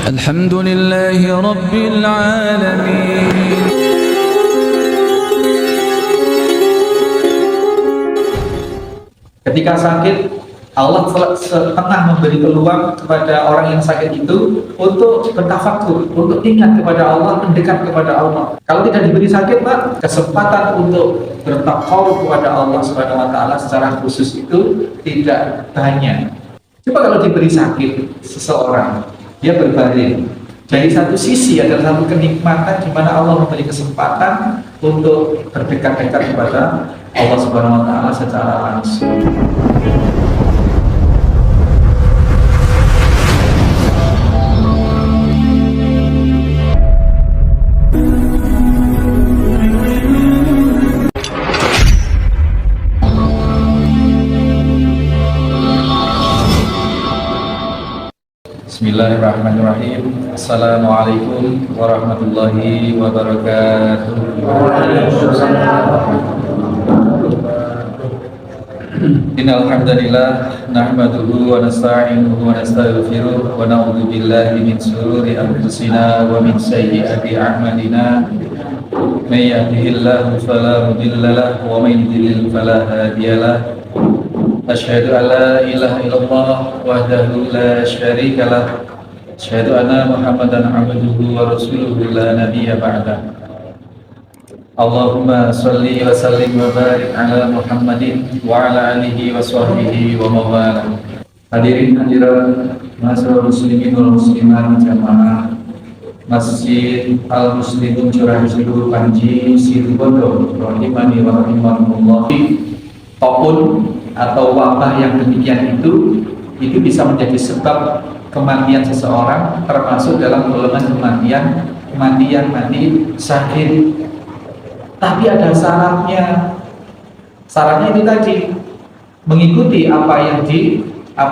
الحمد لله رب العالمين. Ketika sakit, Allah pernah memberi peluang kepada orang yang sakit itu untuk bertafakur, untuk ingat kepada Allah, mendekat kepada Allah. Kalau tidak diberi sakit, Pak, kesempatan untuk bertakwa kepada Allah Subhanahu wa taala secara khusus itu tidak banyak. Coba kalau diberi sakit seseorang, dia berbaring. Dari satu sisi adalah satu kenikmatan di mana Allah memberi kesempatan untuk berdekat-dekat kepada Allah Subhanahu wa taala secara langsung. Bismillahirrahmanirrahim. Assalamualaikum warahmatullahi wabarakatuh. Innal hamdalillah nahmaduhu wa nasta'inuhu wa nastaghfiruh wa na'udzu billahi min shururi anfusina wa min sayyiati a'malina. May yahdihillahu fala mudilla lahu wa may yudlil fala hadiya lahu. Asyhadu an la ilaha illallah wahdahu la syarika lah. Asyhadu anna Muhammadan abduhu wa rasuluhu la nabiyya ba'da. Allahumma shalli wa sallim wa barik ala Muhammadin wa ala alihi wa sahbihi wa mawala. Hadirin hadirat masyarakat muslimin wal muslimat jamaah Masjid Al Muslimun Curah Sidu Panji Situbondo rahimani wa rahimakumullah. Taun atau wabah yang demikian itu bisa menjadi sebab kematian seseorang, termasuk dalam golongan kematian mati syahid. Tapi ada syaratnya. Syaratnya itu tadi, mengikuti apa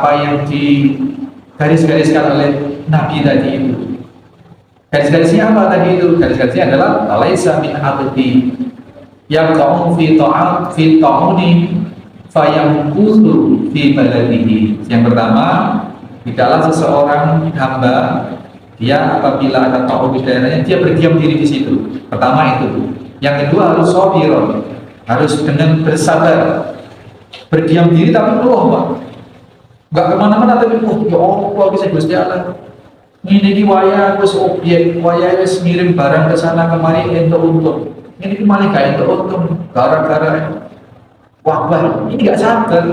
yang di garis-gariskan oleh Nabi tadi itu. Garis-garisnya apa tadi itu? Garis-garisnya adalah alaisa min abdi yaqa'u fi ta'uni fayamkutu fi baladihi. Yang pertama, tidaklah seseorang hamba dia apabila ada ta'un di daerahnya dia berdiam diri di situ. Pertama itu. Yang kedua harus sabirun, harus dengan bersabar. Berdiam diri tapi Pak. Enggak kemana-mana tapi ya Allah bisa Gusti Allah. Ini di waya wis objek, waya wis ngirim barang ke sana kemari entuk untung. Ini malah gak entuk untung gara-gara wabah, ini nggak sabar.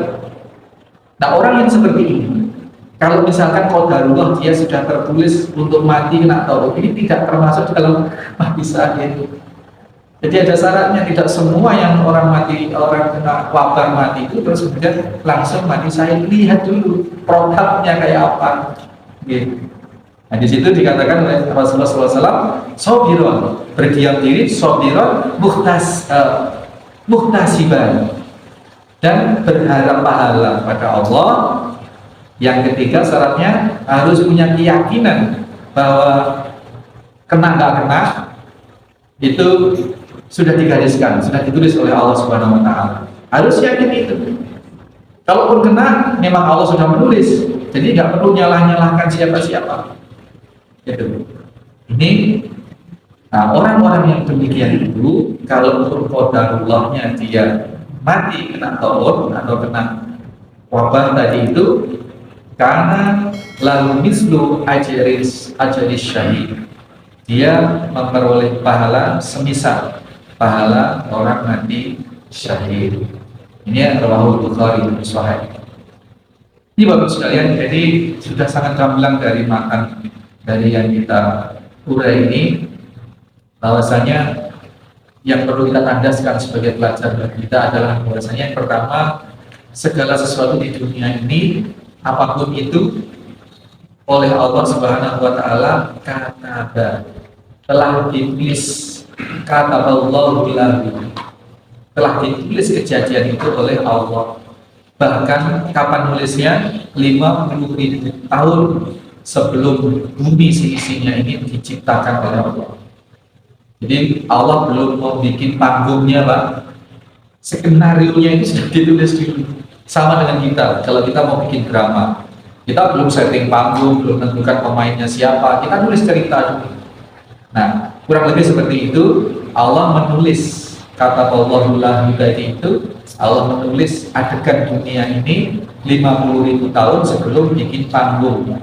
Nah, orang yang seperti ini, kalau misalkan qadarullah dia sudah tertulis untuk mati kena taufik, ini tidak termasuk dalam mati syahid. Jadi ada syaratnya, tidak semua yang orang kena wabah mati itu terus kemudian langsung mati syahid. Lihat dulu produknya kayak apa. Gitu. Nah, di situ dikatakan oleh Rasulullah SAW, sabirun, berdiam diri, sabirun, muhtasiban, dan berharap pahala pada Allah. Yang ketiga syaratnya harus punya keyakinan bahwa kena nggak kena itu sudah digariskan, sudah ditulis oleh Allah Subhanahu wa taala. Harus yakin itu. Kalaupun kena, memang Allah sudah menulis. Jadi nggak perlu nyalahkan siapa-siapa. Gitu. Ini orang-orang yang demikian itu, kalau untuk qadarullahnya dia mati kena taun atau kena wabah tadi itu, karena lalu mislu ajaris syahid, dia memperoleh pahala semisal pahala orang mati syahid. Ini rawahul Bukhari sahih. Ini bagus sekalian, jadi sudah sangat gamblang dari makan dari yang kita urai ini, bahwasanya yang perlu kita tandaskan sebagai pelajar bagi kita adalah bahwasanya yang pertama, segala sesuatu di dunia ini apapun itu oleh Allah Subhanahu wa taala telah ditulis, kataballahu lahu, telah ditulis kejadian itu oleh Allah. Bahkan kapan nulisnya? 50.000 tahun sebelum bumi seisinya ini diciptakan oleh Allah. Jadi Allah belum mau bikin panggungnya, Pak. Skenario nya itu sudah ditulis dulu. Sama dengan kita, kalau kita mau bikin drama, Kita belum setting panggung, belum tentukan pemainnya siapa, kita nulis cerita dulu. Nah, kurang lebih seperti itu. Allah menulis, kata Allahullah tadi itu, Allah menulis adegan dunia ini 50.000 tahun sebelum bikin panggung.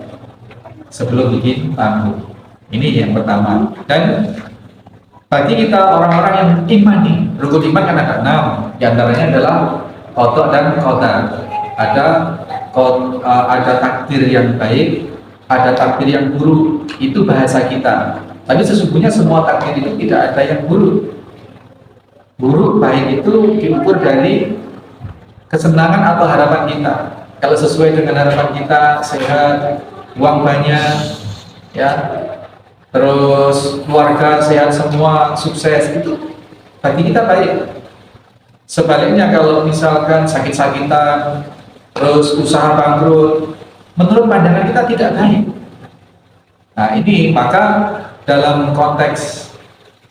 Sebelum bikin panggung. Ini yang pertama. Dan bagi kita orang-orang yang imani, rukun iman kan ada 6. Di antaranya adalah qada dan qadar. Ada takdir yang baik, ada takdir yang buruk. Itu bahasa kita. Tapi sesungguhnya semua takdir itu tidak ada yang buruk. Buruk baik itu diukur dari kesenangan atau harapan kita. Kalau sesuai dengan harapan kita, sehat, uang banyak, ya, terus keluarga sehat semua, sukses, itu bagi kita baik. Sebaliknya kalau misalkan sakit-sakitan, terus usaha bangkrut, menurut pandangan kita tidak baik. Nah ini maka dalam konteks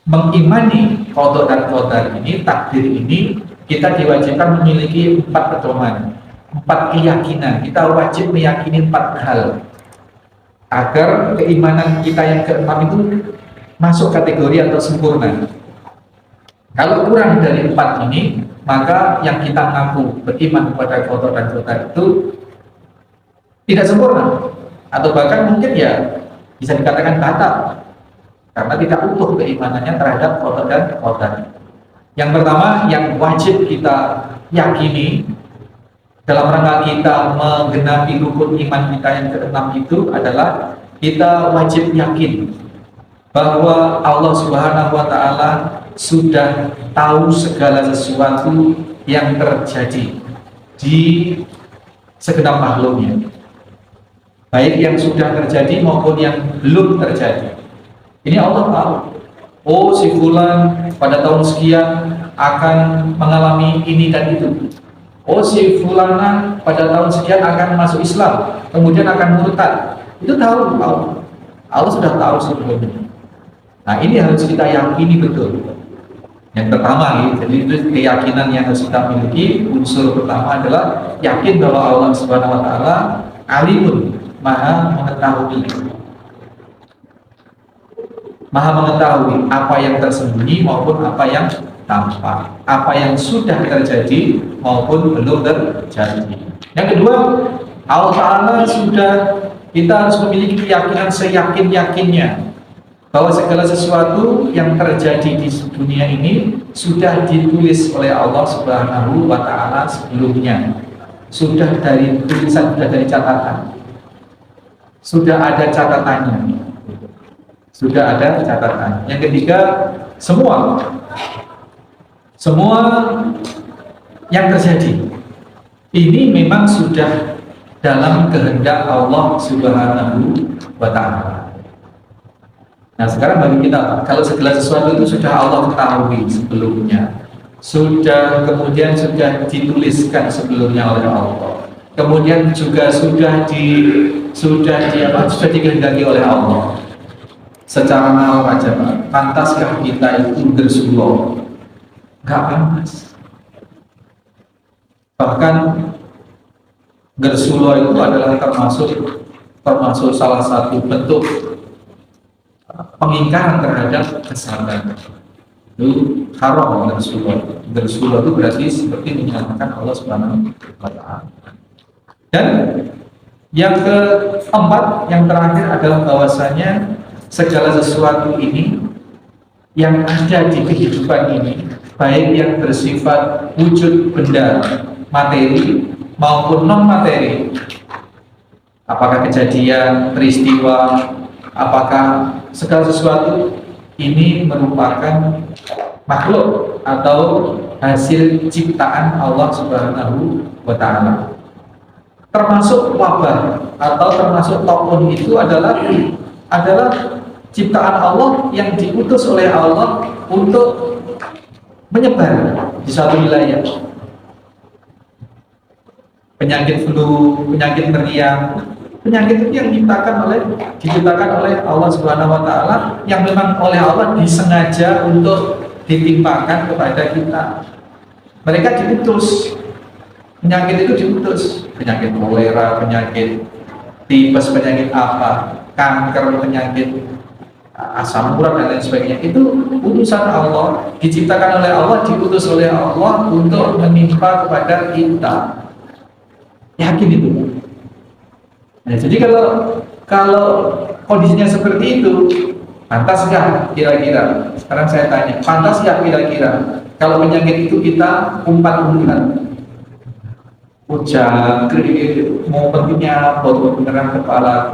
mengimani qada dan qadar ini, takdir ini, kita diwajibkan memiliki 4 pedoman, 4 keyakinan. Kita wajib meyakini 4 hal agar keimanan kita yang ke-6 itu masuk kategori atau sempurna. Kalau kurang dari 4 ini, maka yang kita ngaku beriman kepada qada dan qadar itu tidak sempurna, atau bahkan mungkin ya bisa dikatakan batal, karena tidak utuh keimanannya terhadap qada dan qadar. Yang pertama yang wajib kita yakini dalam rangka kita menggenapi rukun iman kita yang ke-6 itu adalah kita wajib yakin bahwa Allah Subhanahu wa Ta'ala sudah tahu segala sesuatu yang terjadi di segenap makhluknya, baik yang sudah terjadi maupun yang belum terjadi. Ini Allah tahu. Oh, si fulan pada tahun sekian akan mengalami ini dan itu. Oh, si fulana pada tahun sekian akan masuk Islam, kemudian akan murtad. Itu tahu Allah. Allah sudah tahu sebelumnya. Nah, ini harus kita yakini betul. Yang pertama, jadi itu keyakinan yang harus kita miliki. Unsur pertama adalah yakin bahwa Allah Subhanahu wa Ta'ala alimun, maha mengetahui. Maha mengetahui apa yang tersembunyi maupun apa yang tampak, apa yang sudah terjadi maupun belum terjadi. Yang kedua, Allah Ta'ala sudah, kita harus memiliki keyakinan seyakin-yakinnya bahwa segala sesuatu yang terjadi di dunia ini sudah ditulis oleh Allah Subhanahu wa Ta'ala sebelumnya. Sudah dari tulisan, sudah dari catatan. Sudah ada catatannya. Sudah ada catatan. Yang ketiga, semua yang terjadi ini memang sudah dalam kehendak Allah Subhanahu wa Ta'ala. Nah, sekarang bagi kita, kalau segala sesuatu itu sudah Allah ketahui sebelumnya, kemudian sudah dituliskan sebelumnya oleh Allah, kemudian juga sudah dikehendaki oleh Allah. Secara nalar aja, Pak, pantaskah kita itu bersuluk? Gak pantas. Bahkan bersuluk itu adalah termasuk salah satu bentuk pengingkaran terhadap kesabaran. Itu haram bersuluk. Bersuluk itu berarti seperti menyatakan Allah Subhanahu wa Ta'ala. Dan yang keempat, yang terakhir adalah bahwasanya segala sesuatu ini yang ada di kehidupan ini, baik yang bersifat wujud benda materi maupun non materi, apakah kejadian, peristiwa, apakah segala sesuatu ini merupakan makhluk atau hasil ciptaan Allah Subhanahu wa Ta'ala. Termasuk wabah atau termasuk taun itu adalah ciptaan Allah yang diutus oleh Allah untuk menyebar di suatu wilayah. Penyakit flu, penyakit meriang, penyakit itu yang diciptakan oleh Allah Subhanahu wa Ta'ala, yang memang oleh Allah disengaja untuk ditimpakan kepada kita. Mereka diutus, penyakit itu diutus, penyakit kolera, penyakit tipes penyakit apa, kanker, penyakit asam urat dan lain sebagainya, itu utusan Allah, diciptakan oleh Allah, diutus oleh Allah untuk menimpa kepada kita. Yakin itu. Nah, jadi kalau kondisinya seperti itu, pantas nggak kira-kira? Sekarang saya tanya, pantas nggak kira-kira kalau penyakit itu kita umpat-umpat, hujan, mau pentingnya baru beneran kepala,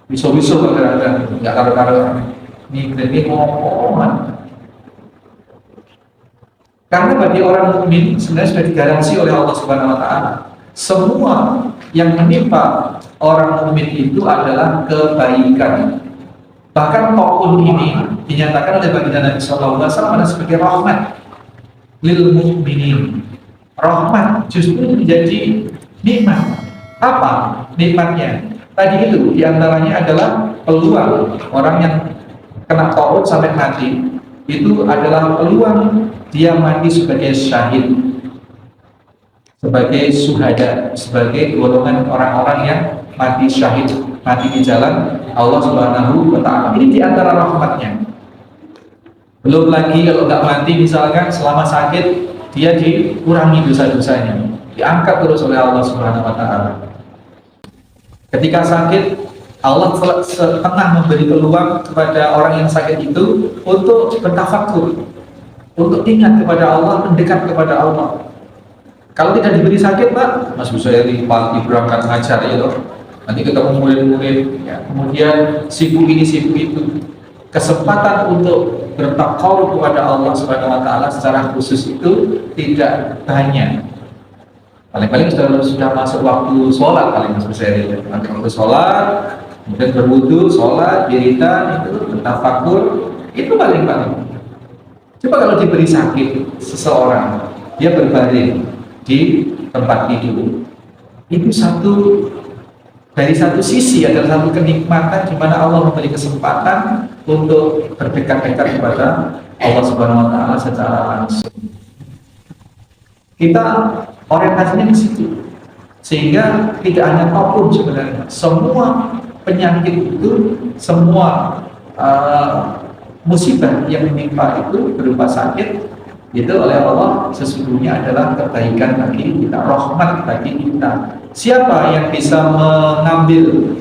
bisu-bisu kadang-kadang nggak taruh-taruh ini ngomongan. Karena bagi orang mukmin sebenarnya sudah digaransi oleh Allah Subhanahu Wa Taala, semua yang menimpa orang mukmin itu adalah kebaikan. Bahkan maupun ini dinyatakan oleh baginda Nabi Sallallahu Alaihi Wasallam sebagai rahmat lil mukminin. Rahmat justru menjadi nikmat. Apa nikmatnya? Tadi itu diantaranya adalah peluang orang yang kena taut sampai mati, itu adalah peluang dia mati sebagai syahid, sebagai syuhada, sebagai golongan orang-orang yang mati syahid, mati di jalan Allah Subhanahu wa Ta'ala. Ini diantara rahmatnya. Belum lagi kalau nggak mati misalkan selama sakit, dia dikurangi dosa-dosanya, diangkat terus oleh Allah Subhanahu wa Ta'ala. Ketika sakit, Allah setengah memberi peluang kepada orang yang sakit itu untuk bertafakur, untuk ingat kepada Allah, mendekat kepada Allah. Kalau tidak diberi sakit, Pak, Mas Busairi pagi berangkat ngajar ya loh, nanti ketemu murid-murid, ya. Kemudian sibuk ini sibuk itu, kesempatan untuk bertakawur kepada Allah Subhanahu Wa Taala secara khusus itu tidak banyak. Paling-paling sudah masuk waktu sholat, paling Mas Busairi, nanti waktu sholat, kemudian berwudu, sholat, wiridan, itu bertafakur, itu paling-paling. Coba kalau diberi sakit seseorang, dia berbaring di tempat tidur, itu dari satu sisi adalah satu kenikmatan di mana Allah memberi kesempatan untuk berdekat-dekat kepada Allah Subhanahu Wa Taala secara langsung. Kita orientasinya di situ, sehingga tidak hanya apapun sebenarnya, semua penyakit itu, semua musibah yang menimpa itu berupa sakit, itu oleh Allah sesungguhnya adalah kebaikan bagi kita, rahmat bagi kita. Siapa yang bisa mengambil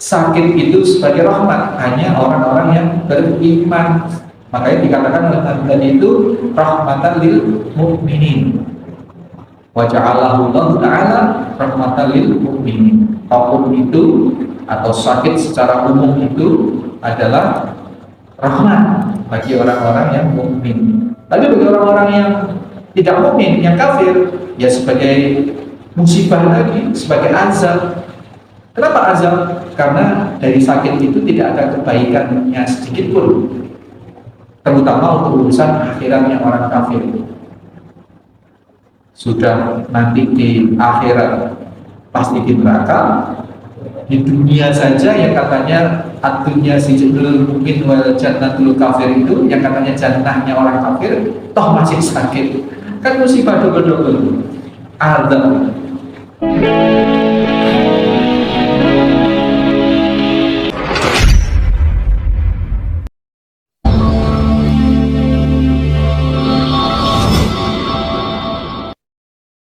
sakit itu sebagai rahmat? Hanya orang-orang yang beriman. Makanya dikatakan oleh Nabi tadi itu rahmatan lil mukminin. Wa ja'alahu Allah Ta'ala rahmatan lil mukminin. Apapun itu atau sakit secara umum itu adalah rahmat bagi orang-orang yang mukmin. Tapi bagi orang-orang yang tidak mukmin, yang kafir, ya sebagai musibah lagi, sebagai azab. Kenapa azab? Karena dari sakit itu tidak ada kebaikannya sedikit pun, terutama untuk urusan akhiratnya orang kafir. Sudah nanti di akhirat pasti di neraka. Di dunia saja yang katanya atunya sijnul mukmin wal jannatul kafir itu, yang katanya jannahnya orang kafir, toh masih sakit, kan musibah double-double azab.